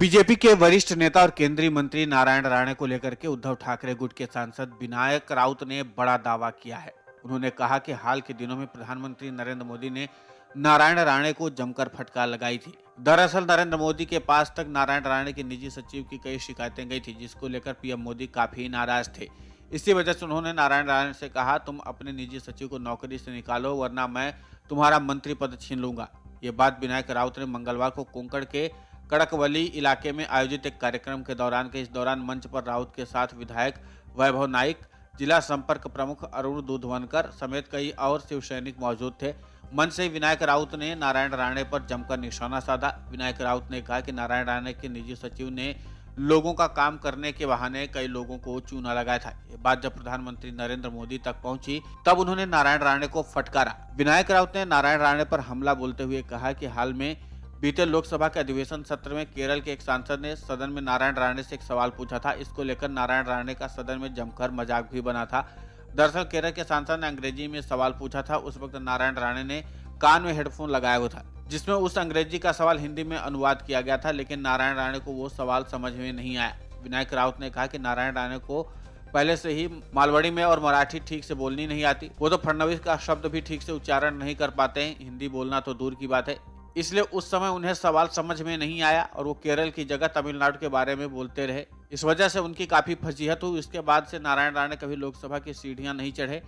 BJP के वरिष्ठ नेता और केंद्रीय मंत्री नारायण राणे को लेकर के उद्धव ठाकरे गुट के सांसद विनायक राउत ने बड़ा दावा किया है। उन्होंने कहा कि हाल के दिनों में प्रधानमंत्री नरेंद्र मोदी ने नारायण राणे को जमकर फटकार लगाई थी। दरअसल नरेंद्र मोदी के पास तक नारायण राणे के निजी सचिव की कई शिकायतें गई थी, जिसको लेकर पीएम मोदी काफी नाराज थे। इसी वजह से उन्होंने नारायण राणे से कहा, तुम अपने निजी सचिव को नौकरी से निकालो वरना मैं तुम्हारा मंत्री पद छीन लूंगा। ये बात विनायक राउत ने मंगलवार को कोंकण के कड़कवली इलाके में आयोजित एक कार्यक्रम के दौरान के। इस दौरान मंच पर राउत के साथ विधायक वैभव नाइक, जिला संपर्क प्रमुख अरुण दूधवनकर समेत कई और शिव सैनिक मौजूद थे। मंच से विनायक राउत ने नारायण राणे पर जमकर निशाना साधा। विनायक राउत ने कहा कि नारायण राणे के निजी सचिव ने लोगों का काम करने के बहाने कई लोगों को चूना लगाया था। ये बात जब प्रधानमंत्री नरेंद्र मोदी तक पहुंची तब उन्होंने नारायण राणे को फटकारा। विनायक राउत ने नारायण राणे पर हमला बोलते हुए कहा कि हाल में बीते लोकसभा के अधिवेशन सत्र में केरल के एक सांसद ने सदन में नारायण राणे से एक सवाल पूछा था। इसको लेकर नारायण राणे का सदन में जमकर मजाक भी बना था। दरअसल केरल के सांसद ने अंग्रेजी में सवाल पूछा था। उस वक्त नारायण राणे ने कान में हेडफोन लगाया हुआ था, जिसमें उस अंग्रेजी का सवाल हिंदी में अनुवाद किया गया था, लेकिन नारायण राणे को वो सवाल समझ में नहीं आया। विनायक राउत ने कहा कि नारायण राणे को पहले से ही मालवड़ी में और मराठी ठीक से बोलनी नहीं आती। वो तो फडणवीस का शब्द भी ठीक से उच्चारण नहीं कर पाते हैं, हिंदी बोलना तो दूर की बात है। इसलिए उस समय उन्हें सवाल समझ में नहीं आया और वो केरल की जगह तमिलनाडु के बारे में बोलते रहे। इस वजह से उनकी काफी फजीहत हुई। इसके बाद से नारायण राणे कभी लोकसभा की सीढ़ियां नहीं चढ़े।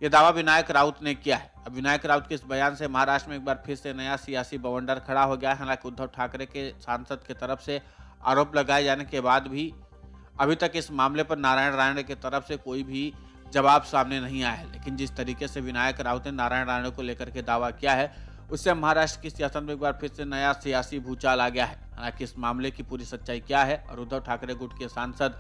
ये दावा विनायक राउत ने किया है। अब विनायक राउत के इस बयान से महाराष्ट्र में एक बार फिर से नया सियासी बवंडर खड़ा हो गया है। हालांकि उद्धव ठाकरे के सांसद की तरफ से आरोप लगाए जाने के बाद भी अभी तक इस मामले पर नारायण राणे की तरफ से कोई भी जवाब सामने नहीं आया है। लेकिन जिस तरीके से विनायक राउत ने नारायण राणे को लेकर के दावा किया है, उससे महाराष्ट्र की सियासत में एक बार फिर से नया सियासी भूचाल आ गया है। हालांकि इस मामले की पूरी सच्चाई क्या है और उद्धव ठाकरे गुट के सांसद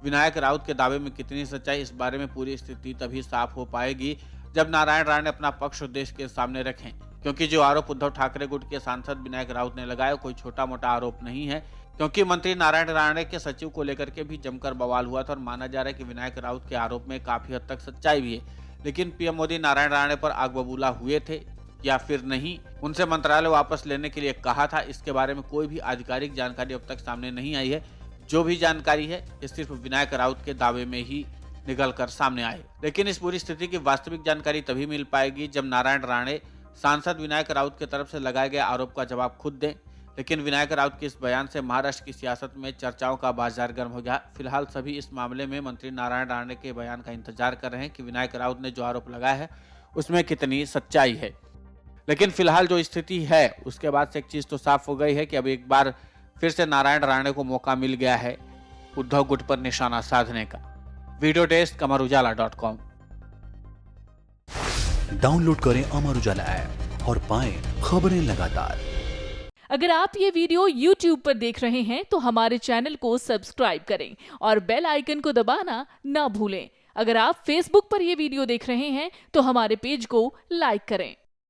विनायक राउत के दावे में कितनी सच्चाई, इस बारे में पूरी स्थिति तभी साफ हो पाएगी जब नारायण राणे अपना पक्ष देश के सामने रखें। क्योंकि जो आरोप उद्धव ठाकरे गुट के सांसद विनायक राउत ने लगाया कोई छोटा मोटा आरोप नहीं है। क्योंकि मंत्री नारायण राणे के सचिव को लेकर के भी जमकर बवाल हुआ था और माना जा रहा है कि विनायक राउत के आरोप में काफी हद तक सच्चाई भी है। लेकिन पीएम मोदी नारायण राणे पर आग बबूला हुए थे या फिर नहीं, उनसे मंत्रालय वापस लेने के लिए कहा था, इसके बारे में कोई भी आधिकारिक जानकारी अब तक सामने नहीं आई है। जो भी जानकारी है ये सिर्फ विनायक राउत के दावे में ही निकल कर सामने आए। लेकिन इस पूरी स्थिति की वास्तविक जानकारी तभी मिल पाएगी जब नारायण राणे सांसद विनायक राउत की तरफ से लगाए गए आरोप का जवाब खुद दें। लेकिन विनायक राउत के इस बयान से महाराष्ट्र की सियासत में चर्चाओं का बाजार गर्म हो गया। फिलहाल सभी इस मामले में मंत्री नारायण राणे के बयान का इंतजार कर रहे हैं कि विनायक राउत ने जो आरोप लगाया है उसमें कितनी सच्चाई है। लेकिन फिलहाल जो स्थिति है उसके बाद से एक चीज तो साफ हो गई है कि अब एक बार फिर से नारायण राणे को मौका मिल गया है उद्धव गुट पर निशाना साधने का। Video desk अमरउजाला.com। डाउनलोड करें अमर उजाला ऐप और पाएं खबरें लगातार। अगर आप ये वीडियो YouTube पर देख रहे हैं तो हमारे चैनल को सब्सक्राइब करें और बेल आइकन को दबाना ना भूलें। अगर आप Facebook पर ये वीडियो देख रहे हैं तो हमारे पेज को लाइक करें।